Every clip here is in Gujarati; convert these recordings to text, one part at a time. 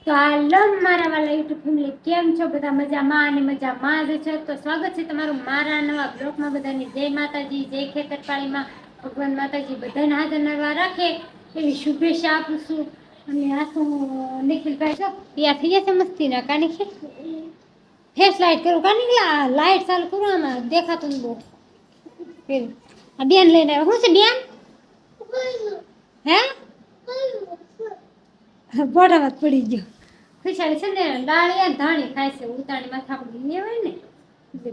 તો હાલો મારા વાલા યુટ્યુબ ફેમિલી, કેમ છો બધા? મજામાં અને મજામાં જ છે. તો સ્વાગત છે તમારું મારા નવા બ્લોગમાં. બધાની જય માતાજી, જય ખેતરપાળીમાં. ભગવાન માતાજી બધાને હાજર નરવા રાખે એવી શુભેચ્છા આપું છું. અને આ તો નિખિલભાઈ છો તૈયાર થઈ ગયા છે મસ્તી ના કા નિખિલ? ફેસ લાઈટ કરું કા નીકળા? લાઈટ ચાલુ કરું, આમાં દેખાતું ને બહુ. આ બેન લઈને આવ્યો. શું છે બેન? હે બોડામાં પડી ગયો. ખુશાલી છે ને ડાળિયા ધાણી ખાય છે. ઉતાણી માથા પર લેવાય ને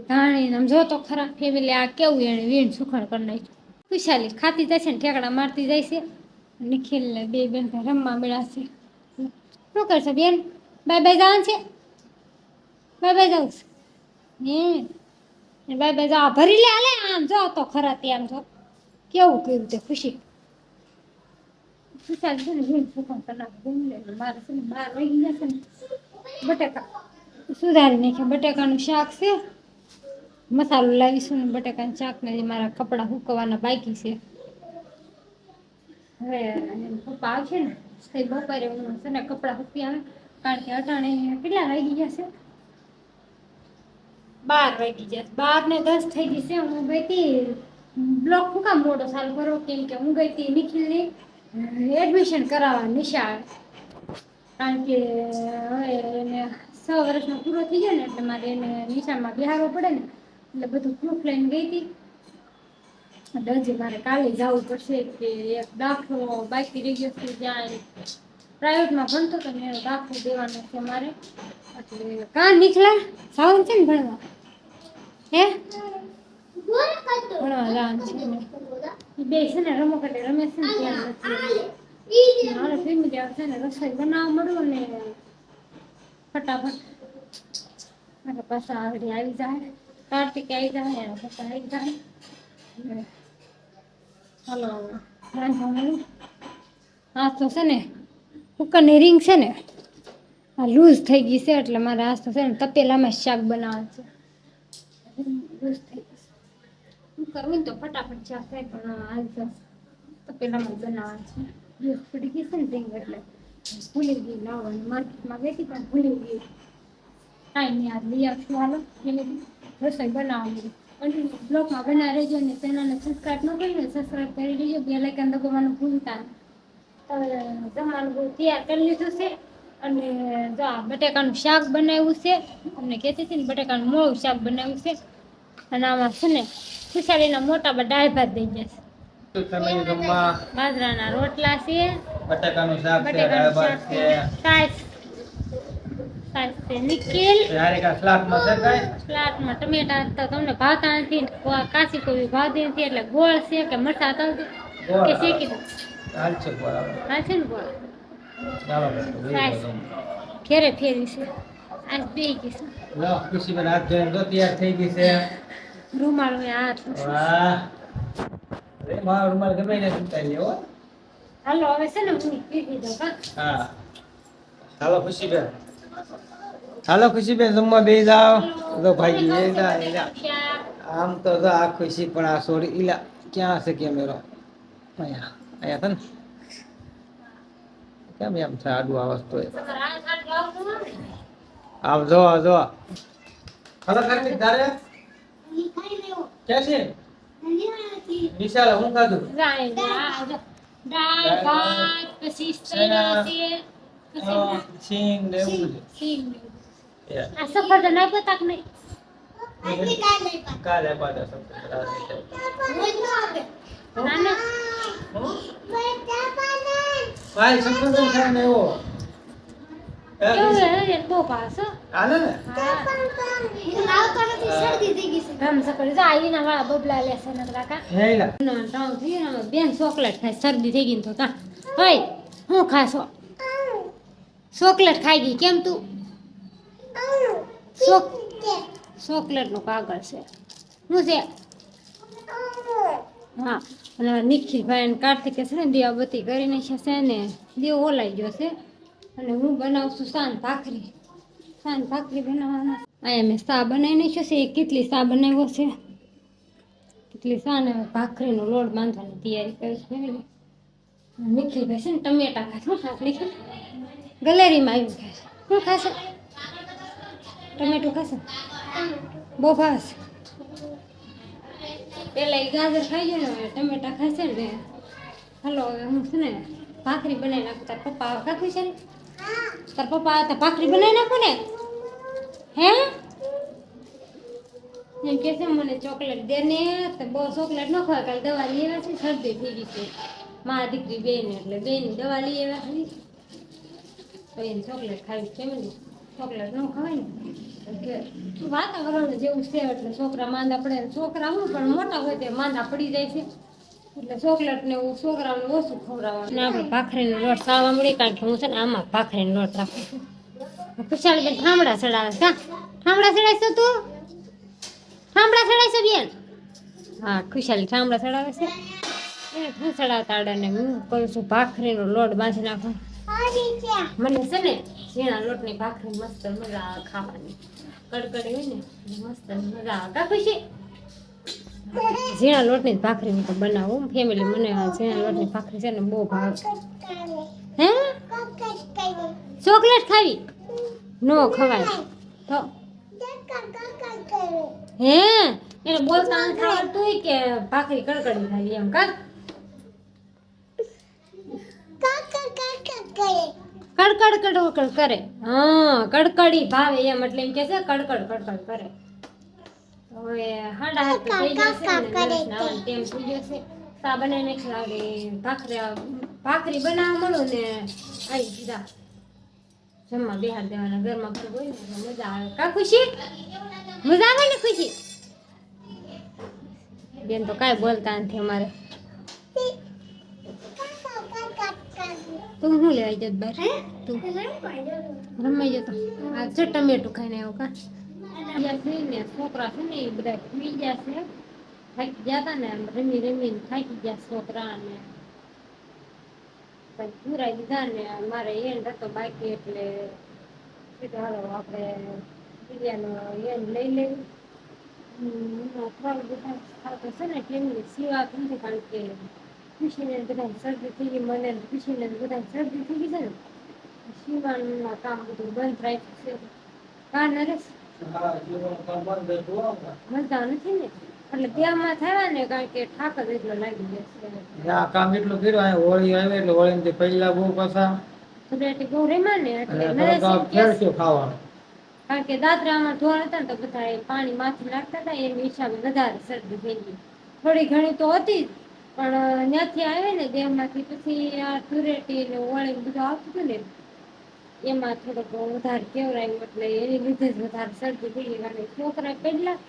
ધાણી. આમ જો તો ખરા ફેમિલી આ કેવું એને વીણ સુખણ કરી નાખ્યું. ખુશાલી ખાતી જાય છે ને ઠેકડા મારતી જાય છે. નિખિલ ને બે બેન રમવા મળ્યા છે. શું કરશે બેન? બાય બાય જવાનું છે? બાય બાય જાઉં છે બાય બાય જાવ. ભરી લે હાલે. આમ જો તો ખરા તે આમ જો કેવું કર્યું તે ખુશી. ખુશાલી છે ને વીણ સુખણ કરી નાખ્યું. મારે છે ને બહાર વહી ગયા છે ને બટાકા સુધારી નાખ્યા. બટાકાનું શાક છે, મસાલો લાવીશું ને બટાકાનું શાક ને મારા કપડાં સુકવવાના બાકી છે. હવે પપ્પા આવશે ને તે બપોરે હું છે ને કપડાં સુકી આવે. કારણ કે અટાણે કેટલા વાગી ગયા છે? 12 વાગી ગયા. 12 ને 10 થઈ ગઈ છે. હું ગઈ હતી બ્લોક શું કામ મોટો ચાલુ કરો? કેમ કે હું ગઈ હતી નિખિલની એડમિશન કરાવવા નિશાળ. કારણ કે હવે એને 6 વર્ષનો પૂરો થઈ જાય ને એટલે મારે એને નિશાળમાં બિહારવો પડે ને, એટલે બધું પ્રૂફ લઈને ગઈ હતી. એટલે હજી મારે કાલે જવું પડશે કે એક દાખલો બાકી રહી ગયો છે. જ્યાં પ્રાઇવેટમાં ભણતો હતો ને એનો દાખલો દેવાનો છે મારે. એટલે કાં નીકળ્યા જવાનું છે ને ભણવા? હે ભણવા જવાનું છે ને? બે છે ને રમકડે રમે છે ને ત્યાં નથી. મારે ફેમિલી આવશે ને રસોઈ બનાવવા મળું ને ફટાફટ. મારા પાછા આવડી આવી જાય, કાર્તિક આવી જાય, એના પપ્પા આવી જાય. હાલો રાંધવા મળું. આ તો છે ને કુકરની રિંગ છે ને આ લૂઝ થઈ ગઈ છે. એટલે મારે આ તો છે ને તપેલામાં શાક બનાવવાનું છે. લૂઝ થઈ ગઈ છે. હું કરવું ને તો ફટાફટ શાક થાય, પણ આજ તો તપેલામાં બનાવવાનું છે. લૂઝ પડી ગઈ છે ને રિંગ એટલે ભૂલી ગઈ લાવવાનું. માર્કેટમાં ગઈ હતી પણ ભૂલી ગઈ. કાંઈ નહીં, આજ લઈ આવશું. હાલો એને રસોઈ બનાવવાની. બ્લોગમાં બના રહેજો ને ચેનલને સબસ્ક્રાઈબ ન કરી ને સબસ્ક્રાઈબ કરી દેજો. બેલ આઇકન દબાવવાનું ભૂલતા નહીં. હવે જમવાનું બહુ તૈયાર કરી લીધું છે. અને જો આ બટાકાનું શાક બનાવ્યું છે. અમને કહેતી હતી ને બટાકાનું મોળું શાક બનાવ્યું છે. અને આમાં છે ને ખુશાલીના મોટા દાળ ભાત દઈ જશે. બાજરાના રોટલા છે, બટાકાનું શાક છે, દાળ ભાત છે, છાશ છે, નિખિલ સલાડમાં ટમેટા તો તમને ભાવતા નથી, કાચી કોબી ભાવતી નથી, એટલે ગોળ છે કે મરચાં તળતી કે શેકી દો હાલ છે ને ગોળ. ઘેરે ફેરવી છે આજ બે ગઈ છે. ખુશીબેન હાથ ધોઈને તો તૈયાર થઈ ગઈ છે. રૂમાલ મેં હાથ રૂમાલ ગમે ને સુતાઈ લેવો. હાલો હવે છે ને હું પીવી દઉં. હા હાલો ખુશીબેન, હાલો ખુશીબેન જમવા બેસી જાઓ. તો ભાઈ આમ તો આ ખુશી પણ આ સોરી ઈલા ક્યાં છે કેમેરો? અહીંયા અહીંયા છે ને. કેમ એમ છે આડું આ વસ્તુ? આમ જો જો ખરેખર ની તારે ક્યાં છે વિશાલ? હું ખાધું દાળ ભાત, પછી સિંગ ને એવું સિંગ. આ સફરજન ના પતાક નહીં કાલે પાડા સફરજન ના ભાઈ સફરજન ખાય ને એવો બહુ પાસો આલે ને લાવતો નથી. શરદી થઈ ગઈ છે. ગમ સકડી જો આઈના વાળા બબલા લેશે ને કાકા હેલા ના ટાઉન થી ને બેન ચોકલેટ ખાય. શરદી થઈ ગઈ તો કા ઓય હું ખાશો? ચોકલેટ ખાઈ ગઈ કેમ તું? ચોકલેટ નું કાગળ છે શું છે? હા અને નિખિલભાઈ અને કાર્તિકે છે ને દીવાબત્તી કરીને છે ને દીવો ઓલાઈ ગયો છે. અને હું બનાવશું સાન ભાખરી. સાન ભાખરી બનાવવાના. અહીંયા મેં સા બનાવી નાખ્યો છે. કેટલી સા બનાવ્યો છે? કેટલી સા ને ભાખરીનો લોટ બાંધવાની તૈયારી કરી છે. નિખિલભાઈ છે ને ટમેટા ખાય. શું શાક નિખિલ? ગલેરીમાં આવ્યું ખાય. શું ખાશે? ટમેટું ખાશે? બહુ ભાવે છે. પેલા એ ગાજર ખાઈ જાય ને ટમેટા ખાશે ને. હાલો હવે હું છે ને ભાખરી બનાવી નાખું. તાર પપ્પા કાકું છે ને? તાર પપ્પા તો ભાખરી બનાવી નાખું ને. હે એમ કે છે મને ચોકલેટ દે ને. તો બહુ ચોકલેટ ન ખાય. કાલે દવા લઈ આવ્યા છે, શરદી થઈ ગઈ છે મા દીકરી બે ને, એટલે બે ની દવા લઈ આવ્યા છે તો એને ચોકલેટ ખાવી છે ને. ચોકલેટ ન ખવાય ને એટલે વાતાવરણ જેવું છે એટલે છોકરા માંદા પડે. છોકરા હું પણ મોટા હોય તે માંદા પડી જાય છે એટલે ચોકલેટ ને એવું છોકરાઓને ઓછું ખવડાવવાનું. ને આપણે ભાખરીનો લોટ સાવા મળી, કારણ કે હું છે ને આમાં ભાખરીનો લોટ રાખું છું. ખુશાલી બેન ઠામડા ચડાવે છે. ઠામડા ચડાવશો તું? ઠામડા ચડાવશો બેન? હા, ખુશાલી ઠામડા ચડાવે છે. એને હું ચડાવતા આવડે ને હું કરું છું ભાખરીનો લોટ બાંધી નાખું. મને છે ને ઝીણા લોટની ભાખરી મસ્ત મજા આવે ખાવાની. કડકડી હોય ને મસ્ત મજા આવે. કા ખુશી? ઝીણા લોટની ભાખરી હું તો બનાવું ફેમિલી. મને ઝીણા લોટની ભાખરી છે ને બહુ ભાવે. હે ચોકલેટ ખાવી? નો ખવાય તો હે એને બોલતા નથી આવડતું કે ભાખરી કડકડી ખાવી એમ. કા કડકડ કડકડ કરે. હા, કડકડી ભાવે એમ એટલે એમ કે છે કડકડ કડકડ કરે. હવે હાડા હાથ થઈ જશે ને નરસના તેમ થઈ જશે. સા બનાવીને ભાખરી બનાવવા મળો ને આવી સીધા જમવા બેહાર દેવાના. ઘરમાં કોઈ હોય ને મજા આવે. કા ખુશી? મજા આવે ને ખુશી? બેન તો કાંઈ બોલતા નથી અમારે. તું શું લેવાઈ જત બાર? તું રમાઈ જતો આ છે ટમેટું ખાઈને આવ્યો. કા ને છોકરા છે ને એ બધા ખુઈ ગયા છે. થાકી ગયા હતા ને રમી રમીને થાકી ગયા છોકરા ને પુરાઈ દીધા ને મારે એન્ડ હતો બાકી એટલે હાલો આપણે બિરિયાનો એન્ડ લઈ લેવું. છે ને ફેમિલી સિવા નથી, કારણ કે ખુશીને બધા શરદી થઈ ગઈ. મને ખુશીને બધા શરદી થઈ ગઈ છે ને સીવાનું કામ બધું બંધ રાખ્યું છે. કા નરેશ મજા નથી ને એટલે ત્યાંમાં થયા ને, કારણ કે થાક જ એટલો લાગી જશે. આ કામ એટલું કર્યું. હોળી આવે એટલે હોળી પહેલા બહુ પાછા બહુ રેમાં ને એટલે નરેશ ખાવાનું. કારણ કે દાદરામાં ધોળ હતા ને તો બધા પાણી માથે નાખતા હતા એની હિસાબે વધારે શરદી થઈ ગઈ. થોડી ઘણી તો હતી પણ ત્યાંથી આવે ને દેહમાંથી પછી આ ધુરેટી ને ઓળી બધું આવતું હતું ને એમાં થોડોક વધારે કેવરાયું એટલે એની લીધે જ વધારે શરદી થઈ ગઈ. કારણ કે છોકરા પહેલા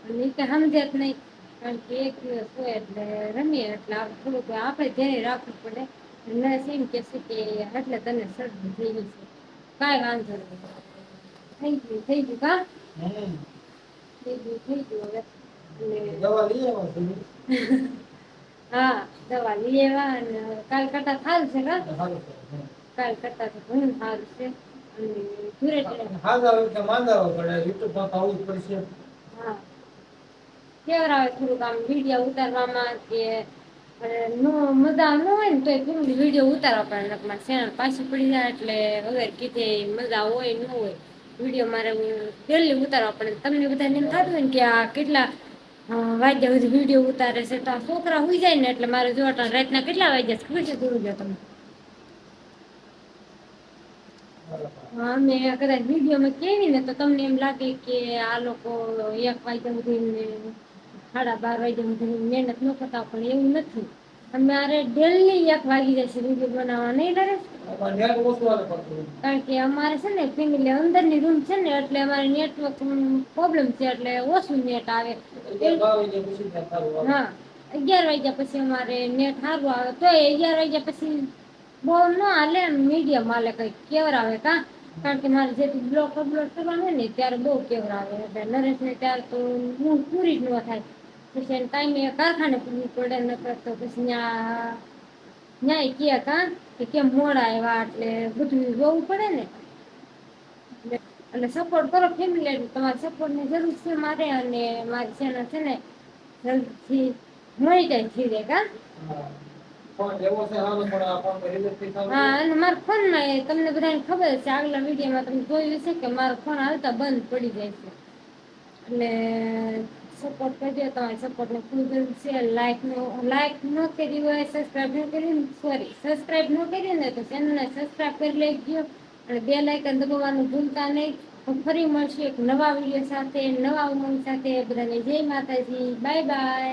અને એ કઈ સમજે જ નહીં, કારણ કે એક દિવસ હોય એટલે રમીએ એટલે થોડુંક આપણે ધ્યાન રાખવું પડે. નર્સ એમ કે છે કે એટલે તને શરદી થઈ ગઈ છે. કાંઈ વાંધો નહીં, થઈ ગયું કા થઈ ગયું હવે. હા, દવા લઈ આવ્યા અને કાલ કરતા સારું છે. કાલ કરતા તો ઘણું સારું છે. કેવરાવે થોડુંક આમ વિડીયો ઉતારવામાં કે મજા ન હોય ને તો વિડીયો ઉતારવા પડે. મારી ચેનલ પાછી પડી જાય એટલે વગર કીધે મજા હોય ન હોય વિડીયો મારે ડેલી ઉતારવા પડે. તમને બધાને એમ થતું હોય ને કે આ કેટલા વાગ્યા સુધી વિડીયો ઉતારે છે, તો છોકરા સુઈ જાય ને એટલે મારે જોવા રાતના કેટલા વાગ્યા ખબર છે જોવું જો તમે. હા, મેં કદાચ વિડીયોમાં કેવી ને તો તમને એમ લાગે કે આ લોકો 1 વાગ્યા સુધી ને 12:30 વાગ્યા સુધી મહેનત ન કરતા, પણ એવું નથી. અમારે ડેલી 1 વાગી જશે વિડીયો બનાવવા. નહીં ડરે? કારણ કે અમારે છે ને ફેમિલી અંદરની રૂમ છે ને એટલે અમારે નેટવર્ક પ્રોબ્લેમ છે એટલે ઓછું નેટ આવે. હા, 11 વાગ્યા પછી અમારે નેટ સારું આવે. તો 11 વાગ્યા પછી બહુ ન હાલે, મીડિયમ હાલે. કંઈક કેવર આવે કા, કારણ કે મારે જેથી બ્લોક અપલોડ કરવાનું હોય ને ત્યારે બહુ કેવર આવે. એટલે નરેશને ત્યારે તો હું પૂરી જ ન થાય. પછી એને ટાઈમે કારખાને પૂરવું પડે. ન કરતો પછી ન્યાય કહે કા કે કેમ મોડા આવ્યા, એટલે બધું જોવું પડે ને. એટલે સપોર્ટ કરો ફેમિલી. તમારે સપોર્ટની જરૂર છે મારે, અને મારી ચેનલ છે ને જલ્દીથી મળી જાય થઈ જાય કા. ફોન લેવો છે હાલો પણ આ ફોન રિલેટિવ હા અને મારા ફોનમાં તમને બધાને ખબર છે આગલા વિડીયોમાં તમે જોયું છે કે મારો ફોન હાલતા બંધ પડી જાય છે એટલે સપોર્ટ કરજો તમારે સપોર્ટનો ફૂલ જરૂર છે લાઈક ન કરી હોય સબસ્ક્રાઈબ ન કરી સોરી સબસ્ક્રાઈબ ન કરી ને તો ચેનલને સબસ્ક્રાઈબ કરી લેજો અને બે લાઇકન દબાવવાનું ભૂલતા નહીં તો ફરી મળશું એક નવા વિડીયો સાથે નવા ઉમંગ સાથે બધાને જય માતાજી બાય બાય